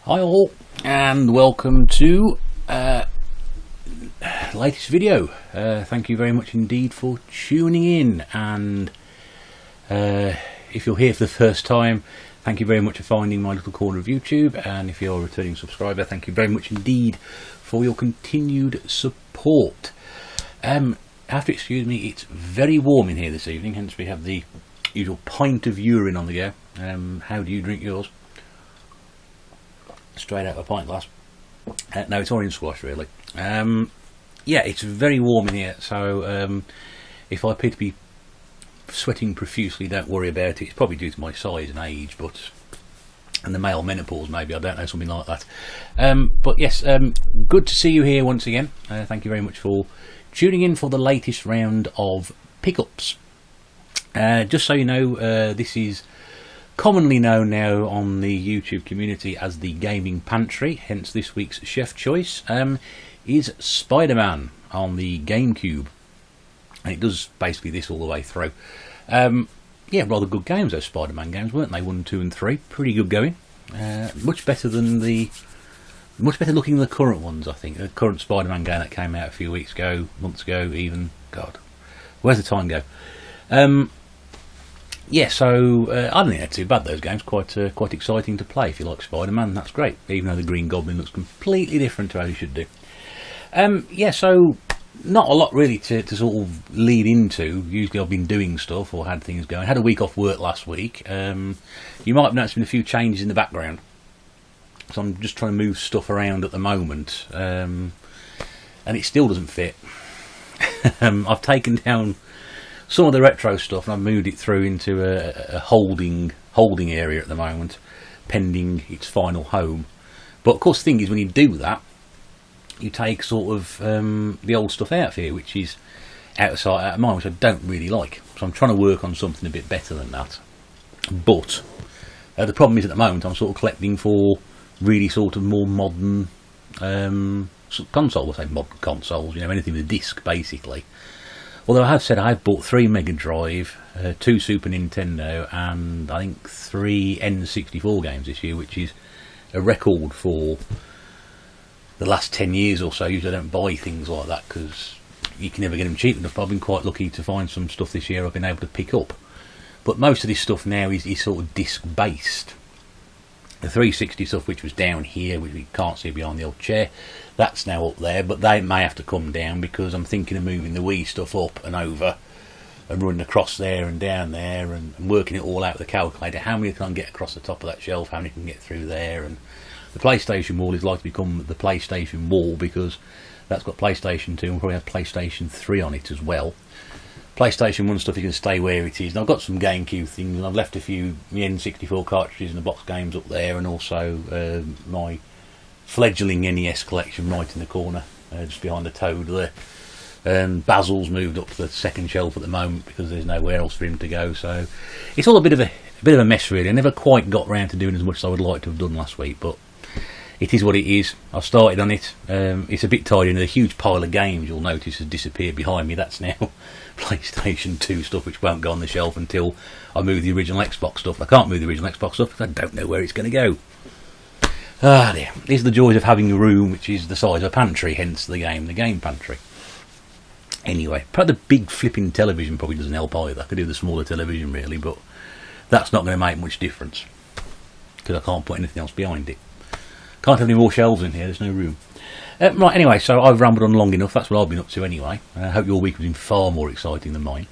Hi all, and welcome to latest video. Thank you very much indeed for tuning in, and if you're here for the first time, thank you very much for finding my little corner of YouTube, and if you're a returning subscriber, thank you very much indeed for your continued support. Have to excuse me, it's very warm in here this evening, hence we have the usual pint of urine on the go. How do you drink yours? Straight out of a pint glass. No, it's orange squash really. Yeah, it's very warm in here, so if I appear to be sweating profusely, don't worry about it. It's probably due to my size and age, and the male menopause maybe, I don't know, something like that. But yes, good to see you here once again. Thank you very much for tuning in for the latest round of pickups. Just so you know, this is commonly known now on the YouTube community as the Gaming Pantry, hence this week's chef choice is Spider-Man on the GameCube, and it does basically this all the way through. Yeah, rather good games, those Spider-Man games, weren't they? 1, 2 and 3, pretty good going. Much better looking than the current ones, I think. The current Spider-Man game that came out a few weeks ago, months ago even. God, where's the time go? Yeah, so I don't think they're too bad, those games. Quite exciting to play if you like Spider-Man. That's great, even though the Green Goblin looks completely different to how he should do. Yeah, so not a lot really to sort of lead into. Usually I've been doing stuff or had things going. Had a week off work last week. You might have noticed a few changes in the background. So I'm just trying to move stuff around at the moment. And it still doesn't fit. I've taken down some of the retro stuff and I've moved it through into a holding area at the moment, pending its final home. But of course the thing is, when you do that, you take sort of the old stuff out of here, which is out of sight, out of mind, which I don't really like. So I'm trying to work on something a bit better than that. But the problem is, at the moment I'm sort of collecting for really sort of more modern consoles. I say modern consoles, you know, anything with a disc basically. Although I have said I've bought 3 Mega Drive, 2 Super Nintendo, and I think 3 N64 games this year, which is a record for the last 10 years or so. Usually I don't buy things like that because you can never get them cheap enough. But I've been quite lucky to find some stuff this year I've been able to pick up. But most of this stuff now is sort of disc based. The 360 stuff, which was down here, which we can't see behind the old chair, that's now up there, but they may have to come down because I'm thinking of moving the Wii stuff up and over and running across there and down there and working it all out with the calculator. How many can I get across the top of that shelf, how many can get through there? And the PlayStation wall is likely to become the PlayStation wall because that's got PlayStation 2 and probably has PlayStation 3 on it as well. PlayStation 1 stuff, you can stay where it is. And I've got some GameCube things, and I've left a few N64 cartridges and the box games up there, and also my fledgling NES collection right in the corner, just behind the Toad there. Basil's moved up to the second shelf at the moment because there's nowhere else for him to go. So it's all a bit of a mess really. I never quite got round to doing as much as I would like to have done last week, but it is what it is. I've started on it. It's a bit tidy, and a huge pile of games you'll notice has disappeared behind me. That's now PlayStation 2 stuff, which won't go on the shelf until I move the original Xbox stuff. I can't move the original Xbox stuff because I don't know where it's going to go. Ah dear. These are the joys of having a room which is the size of a pantry, hence the Game Pantry. Anyway, probably the big flipping television probably doesn't help either. I could do the smaller television really, but that's not going to make much difference because I can't put anything else behind it. Can't have any more shelves in here, there's no room. Right, anyway, so I've rambled on long enough. That's what I've been up to anyway. I hope your week has been far more exciting than mine.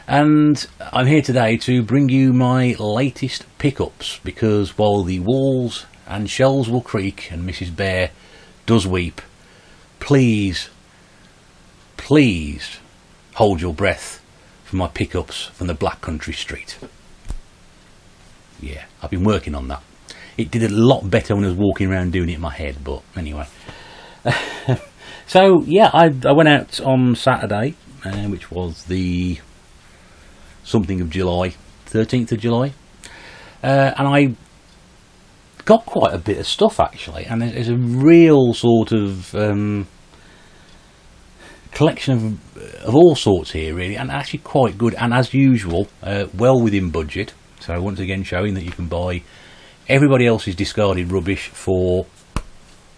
And I'm here today to bring you my latest pickups, because while the walls and shelves will creak and Mrs. Bear does weep, please hold your breath for my pickups from the Black Country Street. Yeah, I've been working on that. It did a lot better when I was walking around doing it in my head, but anyway. So yeah, I went out on Saturday, which was the something of July, 13th of July, and I got quite a bit of stuff actually, and there's a real sort of collection of all sorts here really, and actually quite good, and as usual well within budget. So once again showing that you can buy everybody else is discarded rubbish for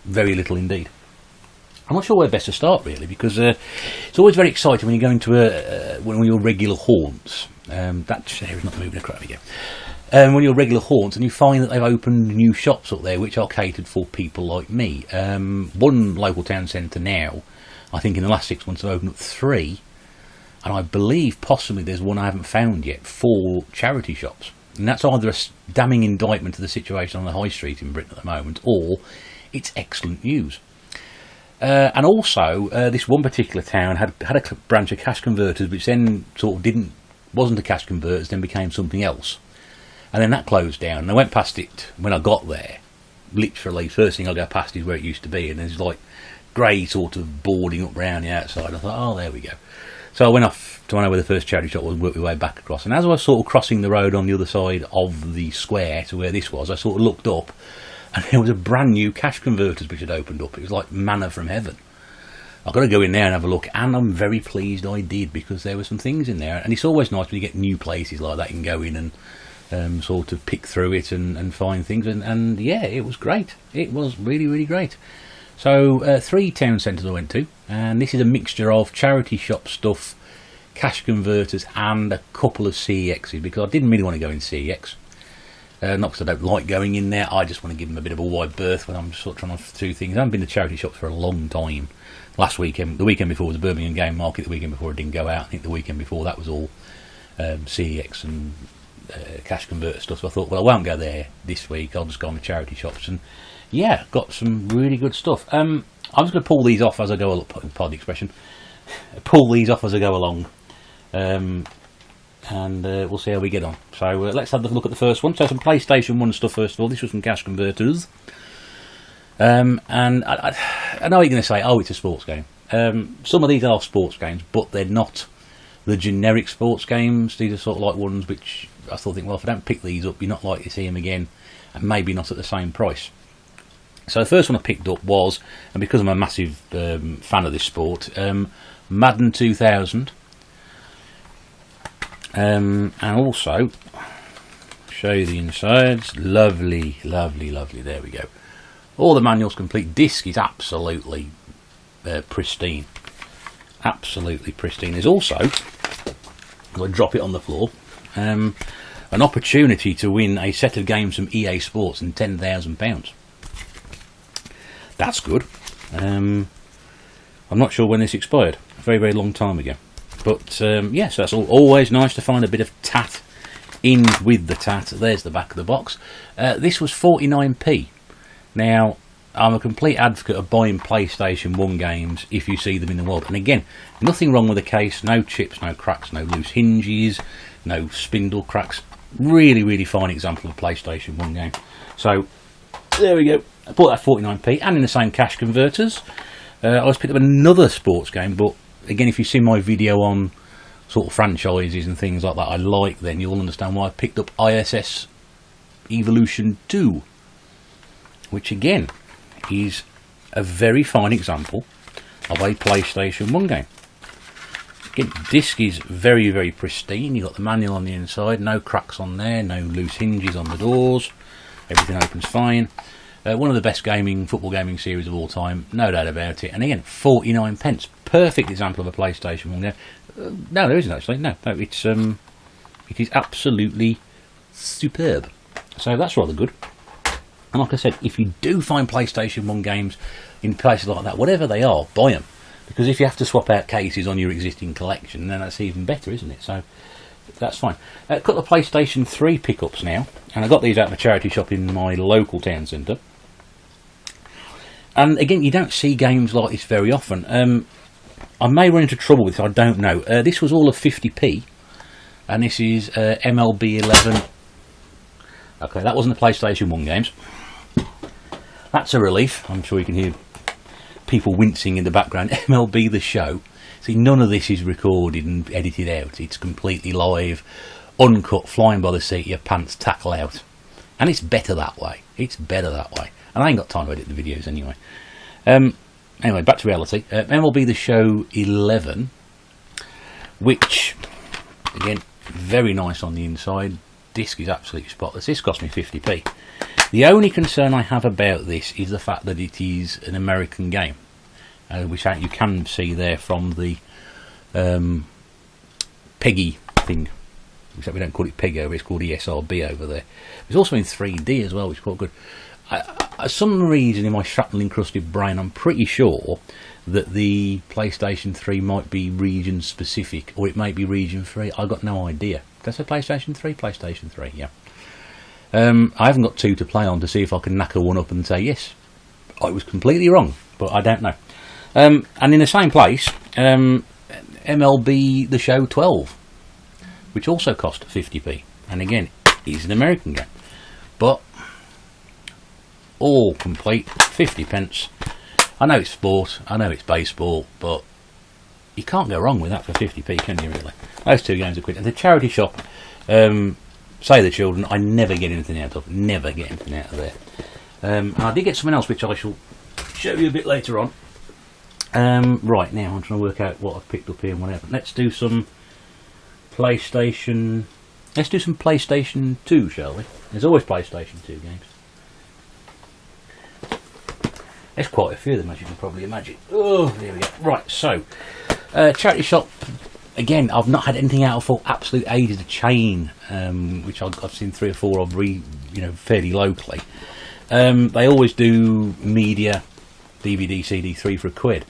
very little indeed. I'm not sure where best to start really, because it's always very exciting when you go into one of your regular haunts. That chair is not moving a crap again. One of your regular haunts, and you find that they've opened new shops up there which are catered for people like me. One local town centre now, I think in the last 6 months, have opened up 3, and I believe possibly there's one I haven't found yet, 4 charity shops. And that's either a damning indictment to the situation on the high street in Britain at the moment, or it's excellent news. And also, this one particular town had a branch of cash converters, which then sort of wasn't a cash converters, then became something else. And then that closed down. And I went past it when I got there. Literally, first thing I go past is where it used to be, and there's like grey sort of boarding up round the outside. I thought, oh, there we go. So I went off to know where the first charity shop was and worked my way back across. And as I was sort of crossing the road on the other side of the square to where this was, I sort of looked up, and there was a brand new cash converters which had opened up. It was like manna from heaven. I've got to go in there and have a look, and I'm very pleased I did, because there were some things in there. And it's always nice when you get new places like that. You can go in and sort of pick through it and find things, and yeah, it was great. It was really, really great. So 3 town centres I went to, and this is a mixture of charity shop stuff, cash converters, and a couple of CEXs, because I didn't really want to go in CEX. Not because I don't like going in there, I just want to give them a bit of a wide berth when I'm sort of trying to do things. I haven't been to charity shops for a long time. Last weekend, the weekend before was the Birmingham Game Market, the weekend before I didn't go out. I think the weekend before that was all CEX and cash converter stuff. So I thought, well, I won't go there this week, I'll just go on the charity shops. And yeah, got some really good stuff. I'm just going to pull these off as I go along, pardon the expression, pull these off as I go along. And we'll see how we get on. So let's have a look at the first one. So some PlayStation 1 stuff first of all. This was from Cash Converters. And I know what you're going to say, oh, it's a sports game. Some of these are sports games, but they're not the generic sports games. These are sort of like ones which I still think, well, if I don't pick these up, you're not likely to see them again, and maybe not at the same price. So the first one I picked up was, and because I'm a massive fan of this sport, Madden 2000. And also show you the insides. Lovely, lovely, lovely. There we go. All the manuals complete. Disc is absolutely pristine. Absolutely pristine. There's also, I drop it on the floor, an opportunity to win a set of games from EA Sports and £10,000. That's good. I'm not sure when this expired. A very, very long time ago. But yes, that's always nice to find a bit of tat in with the tat. There's the back of the box. This was 49p. Now, I'm a complete advocate of buying PlayStation 1 games if you see them in the wild. And again, nothing wrong with the case. No chips, no cracks, no loose hinges, no spindle cracks. Really, really fine example of a PlayStation 1 game. So, there we go. I bought that 49p, and in the same cash converters. I was picked up another sports game, but again, if you see my video on sort of franchises and things like that I like, then you'll understand why I picked up ISS Evolution 2, which again is a very fine example of a PlayStation 1 game. Again, disc is very, very pristine. You've got the manual on the inside, no cracks on there, no loose hinges on the doors, everything opens fine. One of the best football gaming series of all time, no doubt about it. And again, 49 pence, perfect example of a PlayStation 1 game. No, there isn't actually. No, it's it is absolutely superb. So that's rather good. And like I said, if you do find PlayStation 1 games in places like that, whatever they are, buy them. Because if you have to swap out cases on your existing collection, then that's even better, isn't it? So that's fine. Got the PlayStation 3 pickups now, and I got these out of a charity shop in my local town centre. And again, you don't see games like this very often. I may run into trouble with this, I don't know. This was all of 50p, and this is MLB 11. Okay, that wasn't the PlayStation 1 games. That's a relief. I'm sure you can hear people wincing in the background. MLB The Show. See, none of this is recorded and edited out. It's completely live, uncut, flying by the seat of your pants, tackle out. And it's better that way. It's better that way. And I ain't got time to edit the videos anyway. Anyway, back to reality. MLB The Show 11, which, again, very nice on the inside. Disc is absolutely spotless. This cost me 50p. The only concern I have about this is the fact that it is an American game, which you can see there from the PEGI thing, except we don't call it PEGI over, it's called ESRB over there. It's also in 3D as well, which is quite good. For some reason in my shrapnel encrusted brain, I'm pretty sure that the PlayStation 3 might be region specific, or it might be region 3. I've got no idea. Did I say PlayStation 3? PlayStation 3, yeah. I haven't got 2 to play on to see if I can knacker one up and say, yes, I was completely wrong, but I don't know. And in the same place, MLB The Show 12, which also cost 50p. And again, it's an American game. But all complete, 50 pence. I know it's sport, I know it's baseball, but you can't go wrong with that for 50p, can you really? Those 2 games are quick. And the charity shop, say the children, I never get anything out of. Never get anything out of there. And I did get something else which I shall show you a bit later on. Right, now I'm trying to work out what I've picked up here and whatever. Let's do some PlayStation... Let's do some PlayStation 2, shall we? There's always PlayStation 2 games. There's quite a few of them, as you can probably imagine. Oh, there we go. Right, so, charity shop, again, I've not had anything out of for absolute ages. A chain, which I've seen 3 or 4 of, fairly locally. They always do media, DVD, CD, 3 for £1,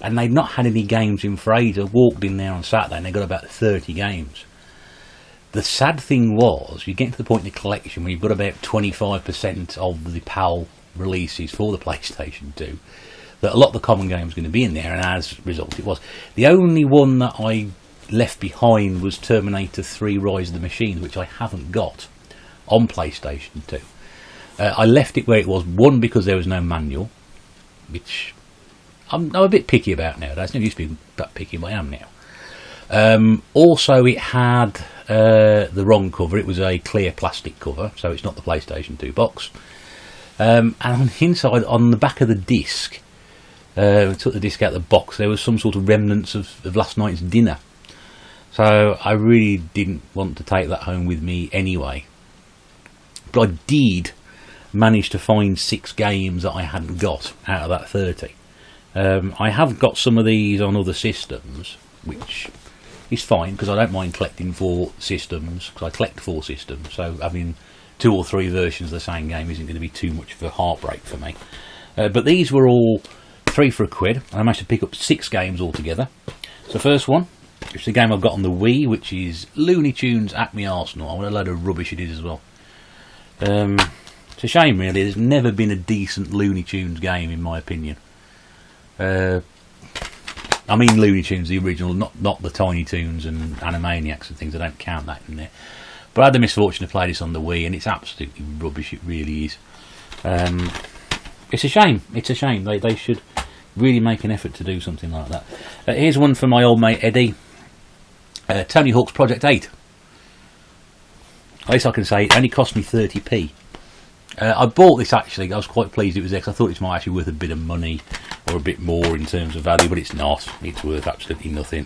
and they've not had any games in for ages. I walked in there on Saturday and they got about 30 games. The sad thing was, you get to the point in the collection where you've got about 25% of the PAL releases for the PlayStation 2, that a lot of the common games going to be in there, and as a result it was. The only one that I left behind was Terminator 3 Rise of the Machines, which I haven't got on PlayStation 2. I left it where it was, one, because there was no manual, which I'm a bit picky about nowadays. I never used to be that picky, but I am now. Also, it had the wrong cover. It was a clear plastic cover, so it's not the PlayStation 2 box. And on the inside, on the back of the disc, we took the disc out of the box, there was some sort of remnants of last night's dinner. So I really didn't want to take that home with me anyway. But I did manage to find 6 games that I hadn't got out of that 30. I have got some of these on other systems, which is fine, because I don't mind collecting 4 systems, because I collect 4 systems, so having 2 or 3 versions of the same game isn't going to be too much of a heartbreak for me. But these were all 3 for £1, and I managed to pick up 6 games altogether. So the first one, which is a game I've got on the Wii, which is Looney Tunes Acme Arsenal. What a load of rubbish it is as well. It's a shame, really. There's never been a decent Looney Tunes game, in my opinion. I mean Looney Tunes, the original, not the Tiny Toons and Animaniacs and things. I don't count that in there. But I had the misfortune to play this on the Wii, and it's absolutely rubbish. It really is. It's a shame. It's a shame. They should really make an effort to do something like that. Here's one from my old mate Eddie. Tony Hawk's Project 8. At least I can say it only cost me 30p. I bought this actually. I was quite pleased it was there, because I thought it might actually worth a bit of money or a bit more in terms of value, but it's not. It's worth absolutely nothing.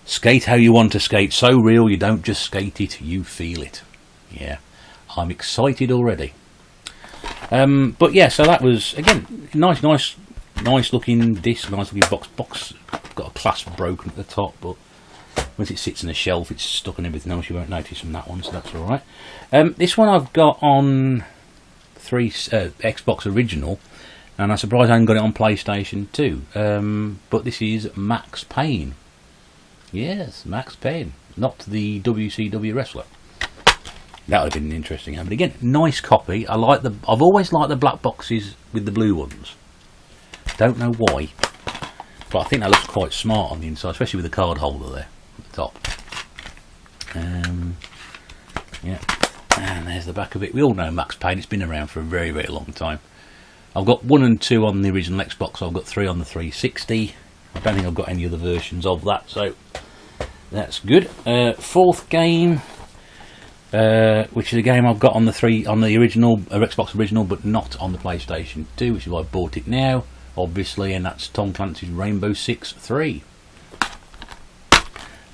Skate how you want to skate. So real, you don't just skate it, you feel it. Yeah, I'm excited already. But yeah, so that was, again, nice looking disc, nice looking box. Got a clasp broken at the top, but once it sits in a shelf, it's stuck on everything else. You won't notice from that one, so that's all right. This one I've got on Xbox Original, and I'm surprised I haven't got it on PlayStation 2. But this is Max Payne. Yes, Max Payne, not the WCW wrestler. That would have been an interesting game. But again, nice copy. I've always liked the black boxes with the blue ones. Don't know why, but I think that looks quite smart on the inside, especially with the card holder there at the top. Yeah, and there's the back of it. We all know Max Payne. It's been around for a very, very long time. I've got 1 and 2 on the original Xbox. I've got 3 on the 360. I don't think I've got any other versions of that, so that's good. 4th game, which is a game I've got on the original Xbox Original, but not on the PlayStation 2, which is why I bought it now, obviously, and that's Tom Clancy's Rainbow Six 3.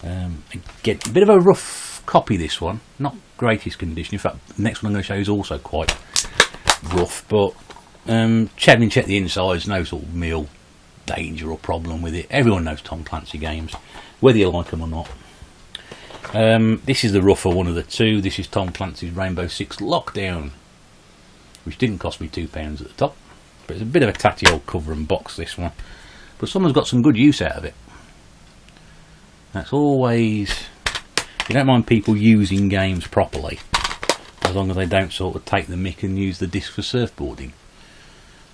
Again, a bit of a rough copy this one. Not greatest condition. In fact, the next one I'm going to show you is also quite rough, but check the insides, no sort of meal danger or problem with it. Everyone knows Tom Clancy games, whether you like them or not. This is the rougher one of the two. This is Tom Clancy's Rainbow Six Lockdown, which didn't cost me £2 at the top, but it's a bit of a tatty old cover and box, this one, but someone's got some good use out of it. That's always, you don't mind people using games properly, as long as they don't sort of take the mick and use the disc for surfboarding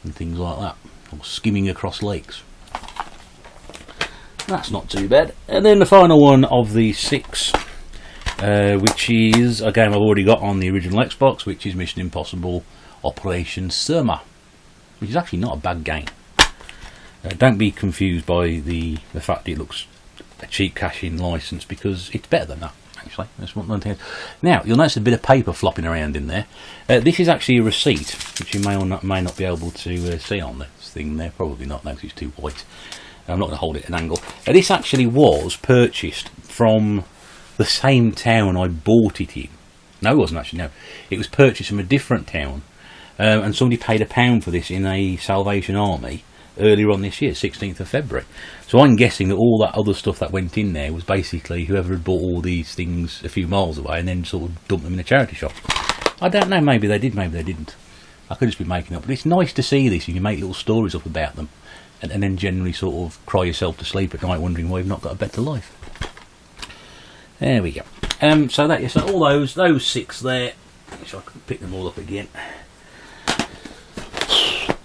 and things like that, or skimming across lakes. That's not too bad. And then the final one of the 6, which is a game I've already got on the original Xbox, which is Mission Impossible Operation Surma, which is actually not a bad game. Don't be confused by the fact that it looks a cheap cash-in license, because it's better than that, actually. That's one thing. Now, you'll notice a bit of paper flopping around in there. This is actually a receipt, which you may or may not be able to see on this thing there. Probably not, because it's too white. I'm not going to hold it at an angle. This actually was purchased from the same town I bought it in. No, it wasn't actually, no. It was purchased from a different town, and somebody paid £1 for this in a Salvation Army earlier on this year, 16th of February. So I'm guessing that all that other stuff that went in there was basically whoever had bought all these things a few miles away and then sort of dumped them in a charity shop. I don't know, maybe they did, maybe they didn't. I could just be making up, but it's nice to see this, and you make little stories up about them, and then generally sort of cry yourself to sleep at night wondering why you've not got a better life. There we go. So that is, so all those 6 there, so I can pick them all up again.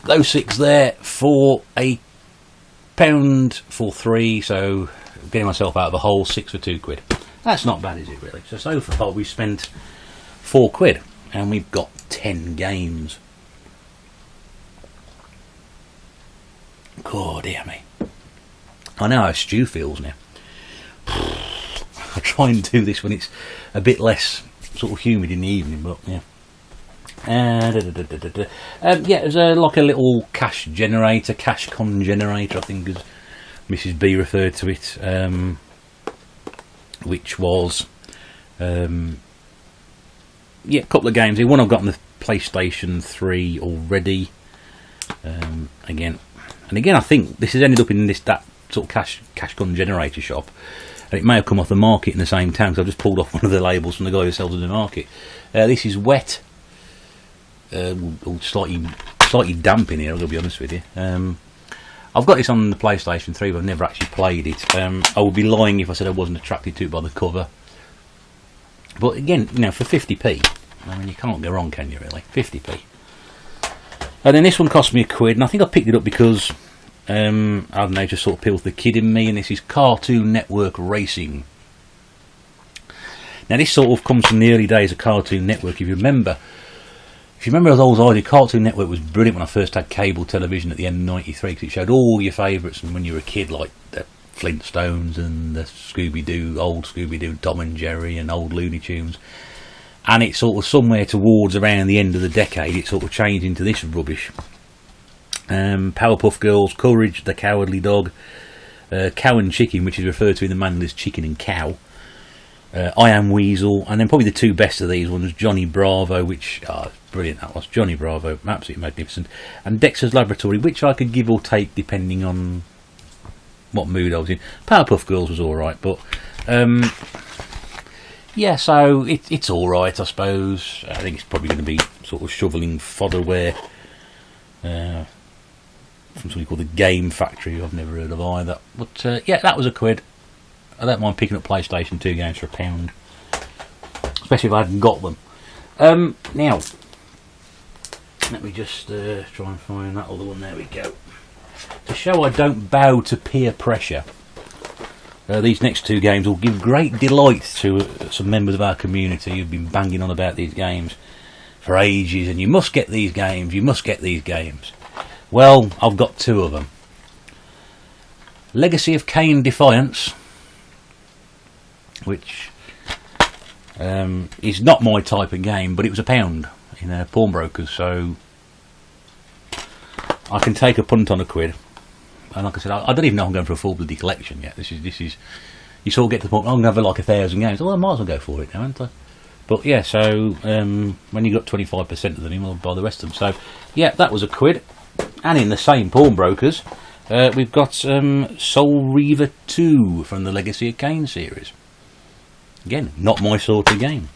Those 6 there for £1 for 3, so getting myself out of a hole, 6 for £2. That's not bad, is it, really? So far we've spent £4, and we've got 10 games. God, dear me. I know how Stu feels now. I try and do this when it's a bit less sort of humid in the evening, but yeah. Yeah, there's like a little cash generator, cash con generator, I think, as Mrs. B referred to it, which was yeah, a couple of games here. One I've got on the PlayStation 3 already. Again, I think this has ended up in that sort of cash con generator shop, and it may have come off the market in the same time, because I've just pulled off one of the labels from the guy who sells it in the market. This is Wet. Slightly damp in here, I'll be honest with you. I've got this on the PlayStation 3, but I've never actually played it. I would be lying if I said I wasn't attracted to it by the cover. But again, you know, for 50p, I mean, you can't go wrong, can you, really? 50p. And then this one cost me £1, and I think I picked it up because, I don't know, just sort of appeals to the kid in me, and this is Cartoon Network Racing. Now, this sort of comes from the early days of Cartoon Network. If you remember those old ideas, Cartoon Network was brilliant when I first had cable television at the end of '93, because it showed all your favourites from when you were a kid, like the Flintstones and the old Scooby-Doo, Tom and Jerry, and old Looney Tunes. And it sort of somewhere towards around the end of the decade, it sort of changed into this rubbish. Powerpuff Girls, Courage the Cowardly Dog, Cow and Chicken, which is referred to in the manual as Chicken and Cow. I Am Weasel, and then probably the 2 best of these ones, Johnny Bravo, which, brilliant that was, Johnny Bravo, absolutely magnificent, and Dexter's Laboratory, which I could give or take depending on what mood I was in. Powerpuff Girls was alright, but yeah, so it's alright, I suppose. I think it's probably going to be sort of shoveling fodderware from something called the Game Factory, I've never heard of either, but yeah, that was £1. I don't mind picking up PlayStation 2 games for £1, especially if I hadn't got them. Now, let me just try and find that other one. There we go. To show I don't bow to peer pressure, these next 2 games will give great delight to some members of our community who've been banging on about these games for ages, and you must get these games, you must get these games. Well, I've got 2 of them. Legacy of Kain Defiance, which is not my type of game, but it was £1 in a pawnbroker's, so I can take a punt on £1. And like I said, I don't even know I'm going for a full bloody collection yet. This is you sort of get to the point, I'm going to have like 1,000 games. Oh, I might as well go for it now, haven't I? But yeah, so when you got 25% of them, I'll buy the rest of them. So yeah, that was £1. And in the same pawnbrokers, we've got Soul Reaver 2 from the Legacy of Kain series. Again, not my sort of game.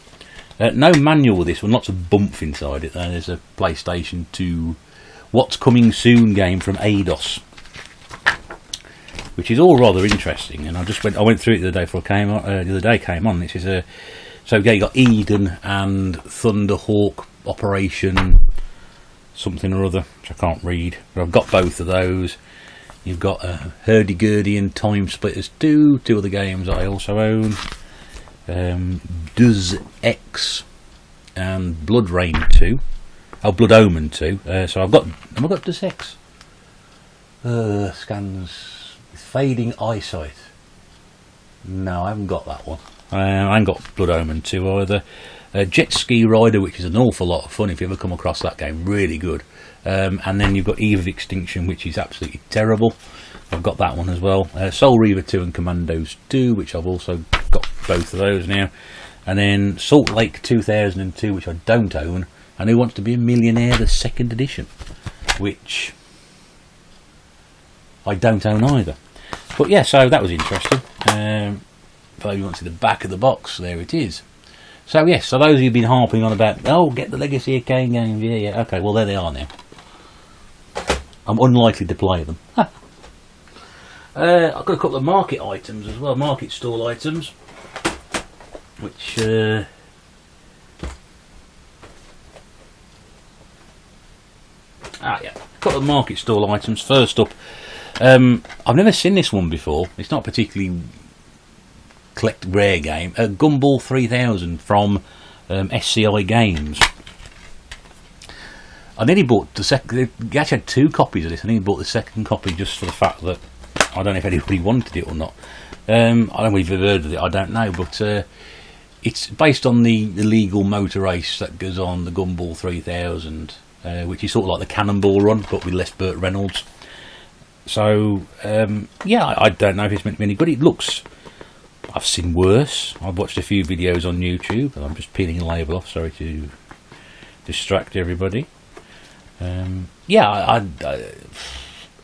No manual with this one, lots of bump inside it. There's a PlayStation 2 What's Coming Soon game from Eidos, which is all rather interesting. And I went through it the other day before I came on. The other day came on. This is so yeah, you got Eden and Thunderhawk Operation something or other, which I can't read, but I've got both of those. You've got Hurdy-Gurdy and Time Splitters 2, two other games I also own. Does X and Blood Rain 2. Oh, Blood Omen 2. So have I got Does X? Scans with fading eyesight. No, I haven't got that one. I haven't got Blood Omen 2 either. Jet Ski Rider, which is an awful lot of fun if you ever come across that game, really good. And then you've got Eve of Extinction, which is absolutely terrible. I've got that one as well. Soul Reaver 2 and Commandos 2, which I've also got both of those now. And then Salt Lake 2002, which I don't own. And Who Wants to Be a Millionaire, the 2nd edition, which I don't own either. But yeah, so that was interesting. If you want to see the back of the box, there it is. So yes, so those of you who've been harping on about, oh, get the Legacy of Kain games, yeah, okay, well there they are now. I'm unlikely to play them. I've got a couple of market items as well, market stall items, which yeah, a couple of market stall items. First up, I've never seen this one before. It's not particularly collect rare game. Gumball 3000 from SCI Games. I nearly bought the second. They actually had 2 copies of this. I nearly bought the second copy just for the fact that I don't know if anybody wanted it or not. I don't know if you've heard of it. I don't know, but it's based on the legal motor race that goes on the Gumball 3000, which is sort of like the Cannonball Run, but with less Burt Reynolds. So yeah, I don't know if it's meant to be any good. It looks. I've seen worse. I've watched a few videos on YouTube, and I'm just peeling a label off. Sorry to distract everybody. Yeah,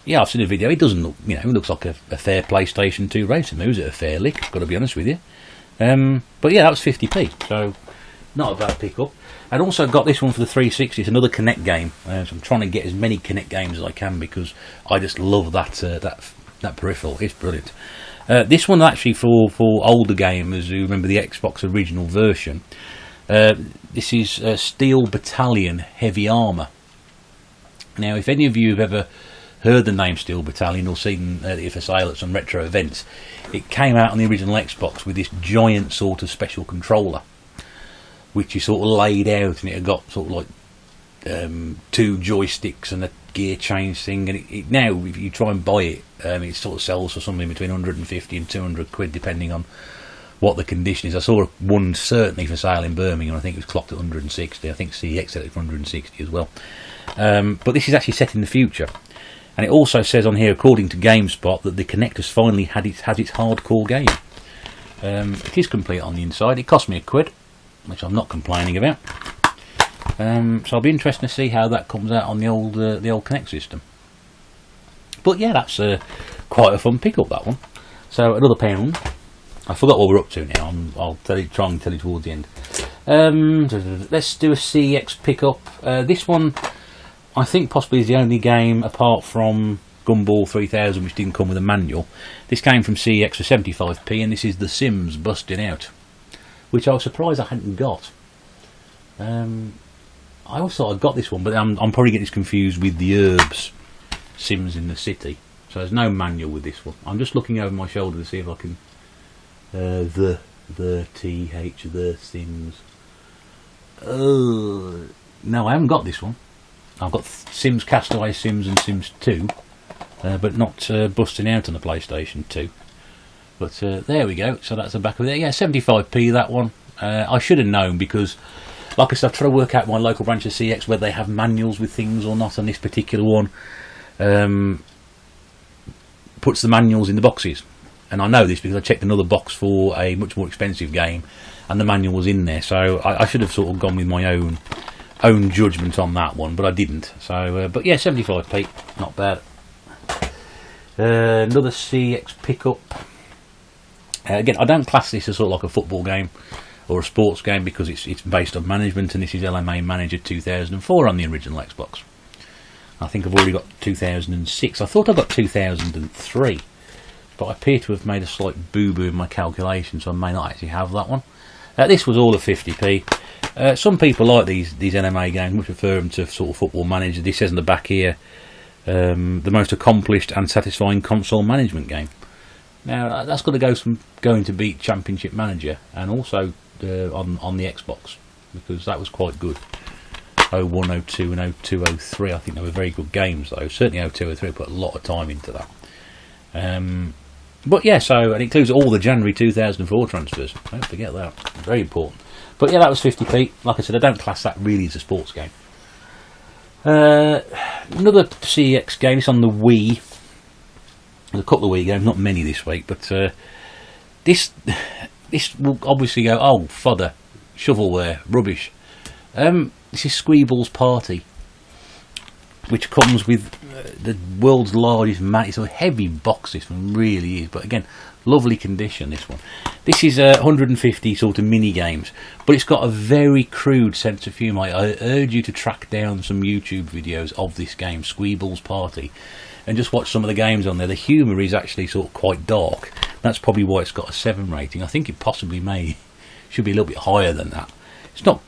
yeah, I've seen a video. It doesn't look, it looks like a fair PlayStation 2 racing. Moves at a fair lick. Got to be honest with you. But yeah, that was 50p, so not a bad pickup. I'd also got this one for the 360. It's another Kinect game. So I'm trying to get as many Kinect games as I can because I just love that peripheral. It's brilliant. This one actually for older gamers who remember the Xbox original version. This is Steel Battalion Heavy Armour. Now, if any of you have ever heard the name Steel Battalion or seen it for sale at some retro events, it came out on the original Xbox with this giant sort of special controller, which you sort of laid out, and it had got sort of like 2 joysticks and a gear change thing. And it now, if you try and buy it, it sort of sells for something between 150 and 200 quid, depending on what the condition is. I saw one certainly for sale in Birmingham. I think it was clocked at 160. I think CX said it for 160 as well. But this is actually set in the future, and it also says on here, according to GameSpot, that the Kinect has finally has its hardcore game. It is complete on the inside. It cost me £1, which I'm not complaining about. So I'll be interested to see how that comes out on the old Kinect system. But yeah, that's quite a fun pickup, that one. So another £1. I forgot what we're up to now. I'll try and tell you towards the end. Let's do a CX pickup. This one, I think, possibly is the only game apart from Gumball 3000 which didn't come with a manual. This came from CX for 75p, and this is The Sims Busting Out, which I was surprised I hadn't got. I always thought I'd got this one, but I'm probably getting this confused with the Herbs Sims in the City. So there's no manual with this one. I'm just looking over my shoulder to see if I can the TH the Sims. No, I haven't got this one. I've got Sims Castaway Sims and Sims 2, but not Busting Out on the PlayStation 2. But there we go. So that's the back of it. Yeah, 75p that one. I should have known, because like I said, I've tried to work out my local branch of CX whether they have manuals with things or not. On this particular one, puts the manuals in the boxes. and I know this because I checked another box for a much more expensive game, and the manual was in there. So I should have sort of gone with my own judgment on that one, but I didn't. So, but yeah, 75p, not bad. Another CX pickup. Again, I don't class this as sort of like a football game or a sports game because it's based on management, and this is LMA Manager 2004 on the original Xbox. I think I've already got 2006. I thought I got 2003, but I appear to have made a slight boo-boo in my calculation, so I may not actually have that one. This was all at 50p. Some people like these LMA games, much prefer them to sort of Football Manager. This says on the back here, the most accomplished and satisfying console management game. Now that's got to going to beat Championship Manager, and also on the Xbox, because that was quite good. 01, 02 and 02, 03, I think they were very good games though. Certainly 02, 03 put a lot of time into that. But yeah, so it includes all the January 2004 transfers. Don't forget that, very important. But yeah, that was 50p. Like I said, I don't class that really as a sports game. Another CX game, it's on the Wii. There's a couple of Wii games, not many this week, but this will obviously go, oh, fodder, shovelware, rubbish. This is Squeeball's Party, which comes with the world's largest mat. It's a heavy box, this one really is, but again, lovely condition, this one. This is 150 sort of mini games, but it's got a very crude sense of humour. I urge you to track down some YouTube videos of this game, Squeeball's Party, and just watch some of the games on there. The humour is actually sort of quite dark. That's probably why it's got a 7 rating. I think it possibly should be a little bit higher than that. It's not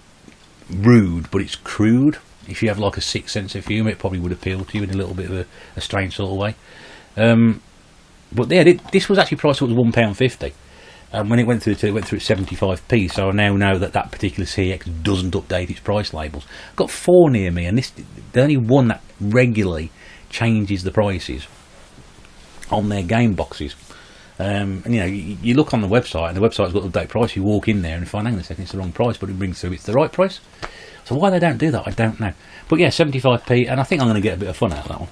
rude, but it's crude. If you have like a 6 sense of humour, it probably would appeal to you in a little bit of a strange sort of way. But yeah, this was actually priced at £1.50, and when it went through at 75p. So I now know that particular CX doesn't update its price labels. I've got 4 near me, and the only one that regularly changes the prices on their game boxes. And you know, you look on the website, and the website's got update price. You walk in there and find, hang on a second, it's the wrong price, but it brings through it's the right price. So why they don't do that, I don't know. But yeah, 75p, and I think I'm going to get a bit of fun out of that one.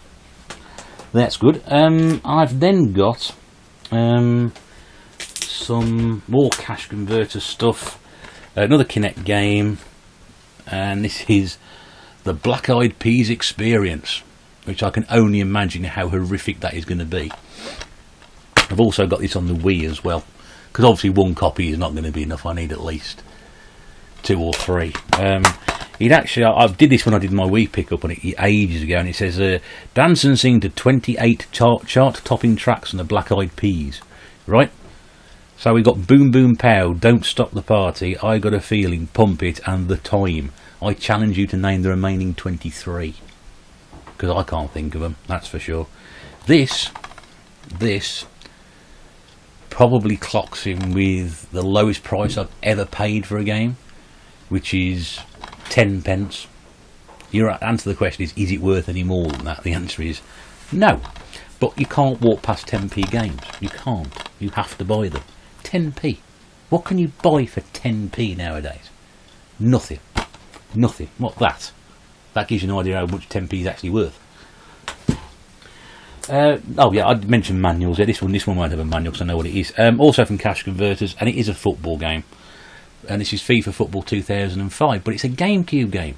That's good. I've then got some more cash converter stuff. Another Kinect game, and this is the Black Eyed Peas Experience, which I can only imagine how horrific that is going to be. I've also got this on the Wii as well, because obviously one copy is not going to be enough. I need at least 2 or 3. I did this when I did my Wii pickup on it ages ago, and it says dance and sing to 28 chart-topping tracks on the Black Eyed Peas, right? So we got Boom Boom Pow, Don't Stop the Party, I Got a Feeling, Pump It, and The Time. I challenge you to name the remaining 23, because I can't think of them, that's for sure. This probably clocks in with the lowest price I've ever paid for a game, which is 10 pence. Your answer to the question is it worth any more than that? The answer is no. But you can't walk past 10p games. You can't. You have to buy them. 10p. What can you buy for 10p nowadays? Nothing. Nothing. What that? That gives you an idea how much 10p is actually worth. Oh yeah, I mentioned manuals. Yeah, this one won't have a manual because I know what it is. Also from Cash Converters, and it is a football game. And this is FIFA Football 2005, but it's a GameCube game,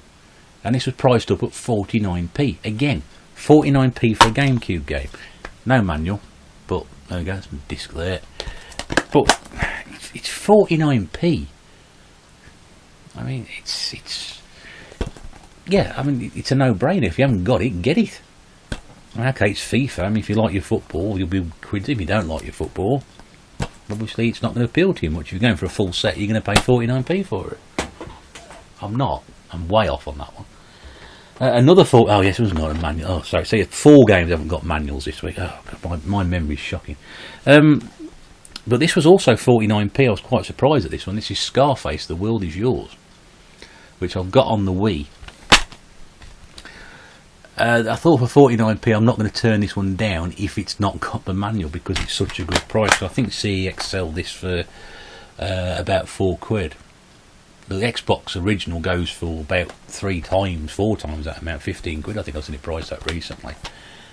and this was priced up at 49p. Again, 49p for a GameCube game. No manual, but there we go, some disc there. But it's 49p. I mean, it's yeah. I mean, it's a no-brainer. If you haven't got it, get it. Okay, it's FIFA. I mean, if you like your football, you'll be quids. If you don't like your football, obviously it's not going to appeal to you much. If you're going for a full set, you're going to pay 49p for it. I'm not. I'm way off on that one. Another thought. Oh yes, it was not a manual. Oh, sorry. So 4 games haven't got manuals this week. Oh God, my memory's shocking. But this was also 49p. I was quite surprised at this one. This is Scarface, The World Is Yours, which I've got on the Wii. I thought for 49p I'm not going to turn this one down if it's not got the manual, because it's such a good price. So I think CEX sell this for about £4. The Xbox original goes for about 4 times that amount, 15 quid. I think I've seen it priced up recently.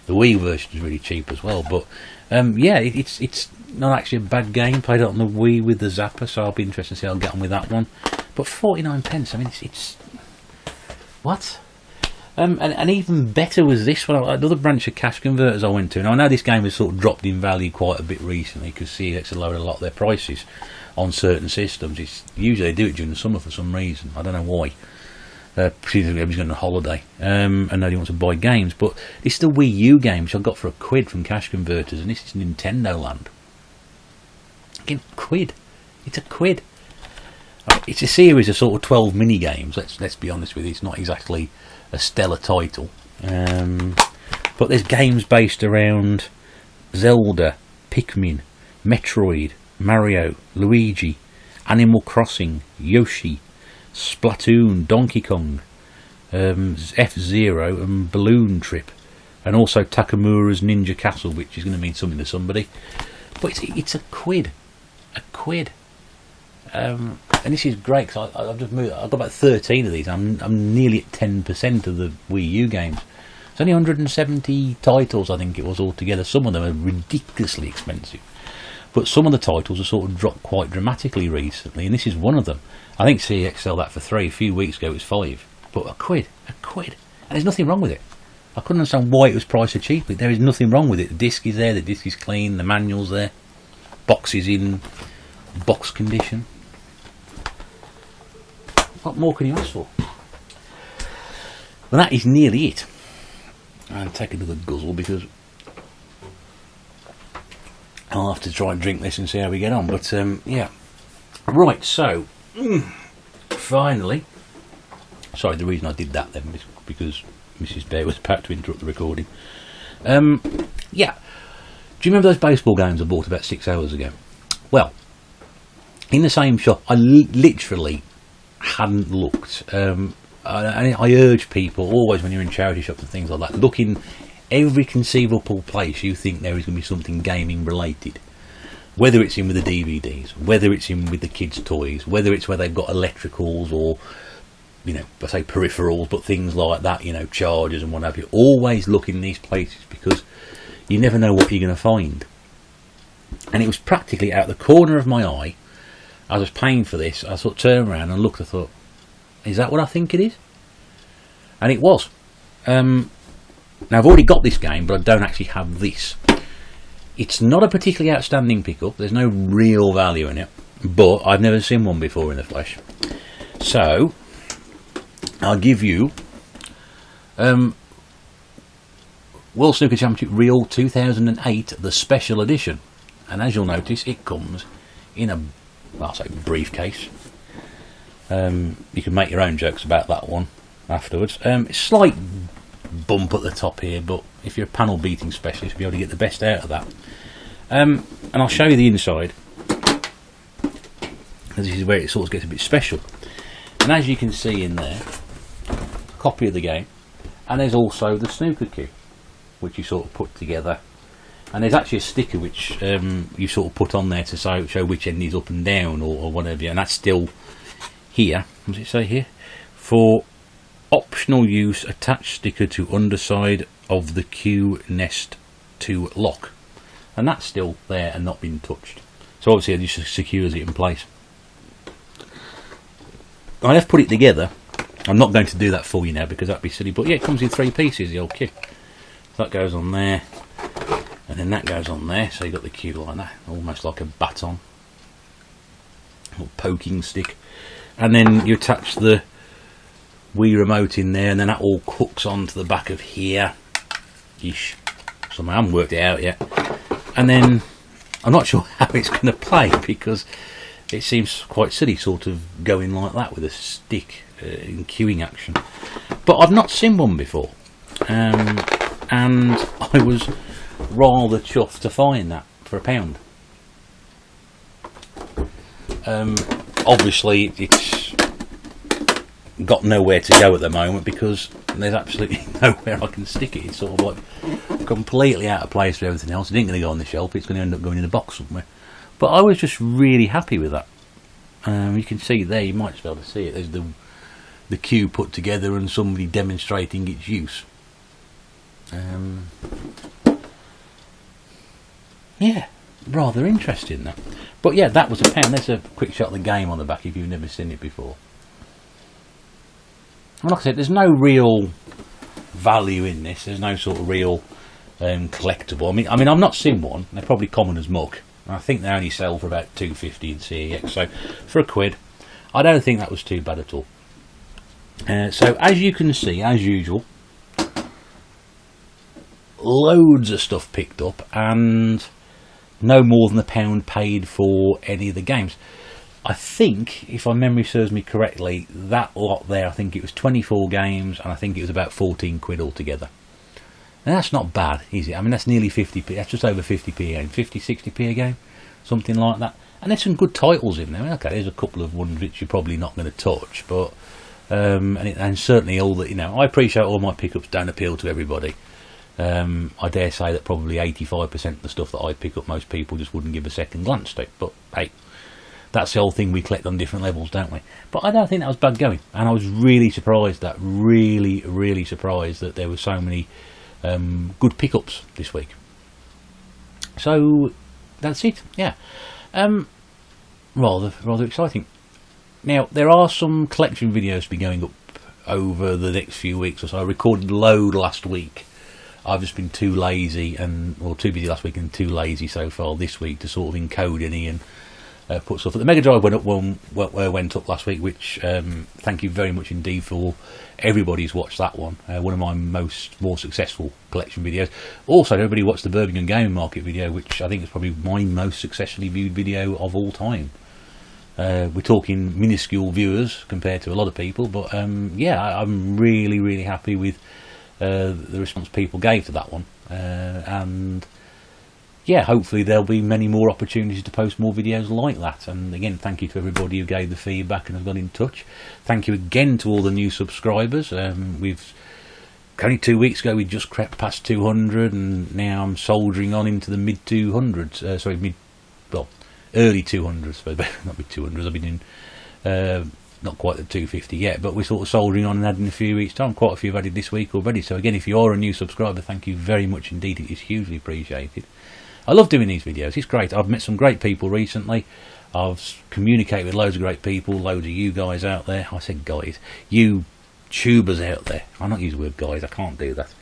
The Wii version is really cheap as well, but Yeah, it's not actually a bad game. Played it on the Wii with the Zapper, so I'll be interested to see how I get on with that one. But 49 pence, I mean, it's what? And even better was this one. Another branch of cash converters I went to. Now I know this game has sort of dropped in value quite a bit recently because CX have lowered a lot of their prices on certain systems. It's usually they do it during the summer for some reason. I don't know why. Presumably everybody's going on holiday and nobody wants to buy games. But this is the Wii U game which I got for a quid from Cash Converters, and this is Nintendo Land. Again, quid. It's a quid. It's a series of sort of 12 mini games. Let's be honest with you. It's not exactly a stellar title, but there's games based around Zelda, Pikmin, Metroid, Mario, Luigi, Animal Crossing, Yoshi, Splatoon, Donkey Kong, F-Zero and Balloon Trip, and also Takamura's Ninja Castle, which is going to mean something to somebody. But it's a quid. And this is great because I've just moved. I've got about 13 of these. I'm nearly at 10% of the Wii U games. It's only 170 titles, I think it was altogether. Some of them are ridiculously expensive, but some of the titles have sort of dropped quite dramatically recently, and this is one of them. I think CX sold that for 3 a few weeks ago. It was 5, but a quid, and there's nothing wrong with it. I couldn't understand why it was priced so cheaply. There is nothing wrong with it. The disc is there, the disc is clean, the manual's there, box is in box condition. What more can you ask for? Well, that is nearly it. I'll take another guzzle because I'll have to try and drink this and see how we get on. But yeah, right. So finally, sorry. The reason I did that then is because Mrs. Bear was about to interrupt the recording. Yeah. Do you remember those baseball games I bought about 6 hours ago? Well, in the same shop, I literally hadn't looked. I urge people always when you're in charity shops and things like that, look in every conceivable place you think there is going to be something gaming related, whether it's in with the DVDs, whether it's in with the kids' toys, whether it's where they've got electricals or, you know, I say peripherals, but things like that, you know, chargers and what have you. Always look in these places because you never know what you're going to find. And it was practically out the corner of my eye. I was paying for this. I sort of turned around and looked. I thought, is that what I think it is? And it was. Now I've already got this game, but I don't actually have this. It's not a particularly outstanding pickup. There's no real value in it, but I've never seen one before in the flesh. So I'll give you World Snooker Championship Real 2008, the special edition. And as you'll notice, it comes in a, well, I'll say briefcase. You can make your own jokes about that one afterwards. Slight bump at the top here, but if you're a panel beating specialist, you'll be able to get the best out of that. And I'll show you the inside, because this is where it sort of gets a bit special. And as you can see in there, a copy of the game, and there's also the snooker cue, which you sort of put together. And there's actually a sticker which you sort of put on there to show which end is up and down or whatever, and that's still here. What does it say here? For optional use, attach sticker to underside of the cue nest to lock. And that's still there and not been touched. So obviously it just secures it in place. I have put it together. I'm not going to do that for you now because that'd be silly, but yeah, it comes in 3 pieces, the old kit. So that goes on there, and then that goes on there, so you've got the cue like that, almost like a baton, or poking stick. And then you attach the Wii remote in there, and then that all hooks onto the back of here. Ish. So I haven't worked it out yet. And then I'm not sure how it's going to play because it seems quite silly sort of going like that with a stick in queuing action. But I've not seen one before. And I was rather chuffed to find that for £1. Obviously it's got nowhere to go at the moment because there's absolutely nowhere I can stick it. It's sort of like completely out of place with everything else. It ain't going to go on the shelf, it's going to end up going in a box somewhere. But I was just really happy with that. You can see there, you might just be able to see it, there's the cue put together and somebody demonstrating its use. yeah, rather interesting that. But yeah, that was a pound. There's a quick shot of the game on the back if you've never seen it before. And like I said, there's no real value in this. There's no sort of real collectible. I mean, I've not seen one. They're probably common as muck. I think they only sell for about £2.50 in CEX. So for £1, I don't think that was too bad at all. So as you can see, as usual, loads of stuff picked up, and no more than £1 paid for any of the games. I think, if my memory serves me correctly, that lot there, I think it was 24 games, and I think it was about 14 quid altogether. And that's not bad, is it? I mean, that's nearly 50p, that's just over 50p a game, 50, 60p a game, something like that. And there's some good titles in there. Okay, there's a couple of ones which you're probably not going to touch, but and certainly all that, you know, I appreciate all my pickups don't appeal to everybody. I dare say that probably 85% of the stuff that I pick up, most people just wouldn't give a second glance to. But hey, that's the whole thing, we collect on different levels, don't we? But I don't think that was bad going, and I was really surprised, really surprised that there were so many good pickups this week. So that's it, yeah. Rather exciting. Now there are some collection videos to be going up over the next few weeks or so. I recorded a load last week. I've just been too lazy or too busy last week and too lazy so far this week to sort of encode any and put stuff. The Mega Drive went up last week, which thank you very much indeed for everybody who's watched that one. One of my more successful collection videos. Also, everybody watched the Birmingham Gaming Market video, which I think is probably my most successfully viewed video of all time. We're talking minuscule viewers compared to a lot of people, but yeah, I'm really happy with the response people gave to that one, and yeah, hopefully there'll be many more opportunities to post more videos like that. And again, thank you to everybody who gave the feedback and has got in touch. Thank you again to all the new subscribers. We've only 2 weeks ago we just crept past 200, and now I'm soldiering on into the mid 200s. Early 200s, but not mid 200s. I've been in not quite at 250 yet, but we're sort of soldiering on and adding a few each time. Quite a few have added this week already. So again, if you are a new subscriber, thank you very much indeed. It is hugely appreciated. I love doing these videos. It's great. I've met some great people recently. I've communicated with loads of great people, loads of you guys out there. I said guys, you tubers out there. I'm not using the word guys. I can't do that.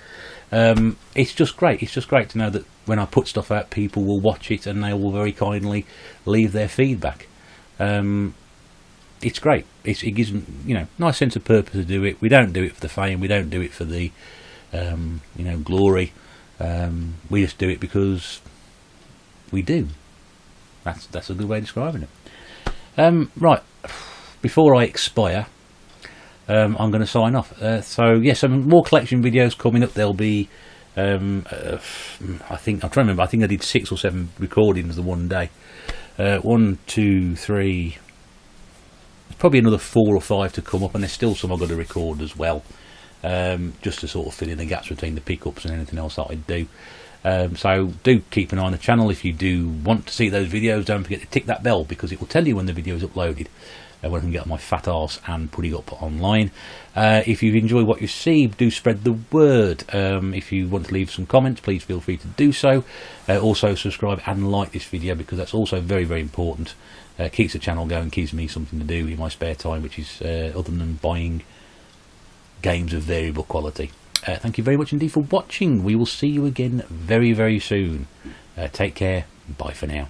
It's just great. It's just great to know that when I put stuff out, people will watch it and they will very kindly leave their feedback. It's great. It gives them, you know, nice sense of purpose to do it. We don't do it for the fame. We don't do it for the, you know, glory. We just do it because we do. That's a good way of describing it. Right, before I expire, I'm going to sign off. So yes, some more collection videos coming up. There'll be, I think I'm trying to remember. I think I did 6 or 7 recordings the one day. 1, 2, 3. There's probably another 4 or 5 to come up, and there's still some I've got to record as well, just to sort of fill in the gaps between the pickups and anything else that I do. So do keep an eye on the channel. If you do want to see those videos, don't forget to tick that bell, because it will tell you when the video is uploaded, when I can get on my fat arse and put it up online. If you enjoy what you see, do spread the word. If you want to leave some comments, please feel free to do so. Also subscribe and like this video, because that's also very important. Keeps the channel going, keeps me something to do in my spare time, which is other than buying games of variable quality. Thank you very much indeed for watching. We will see you again very soon. Take care. Bye for now.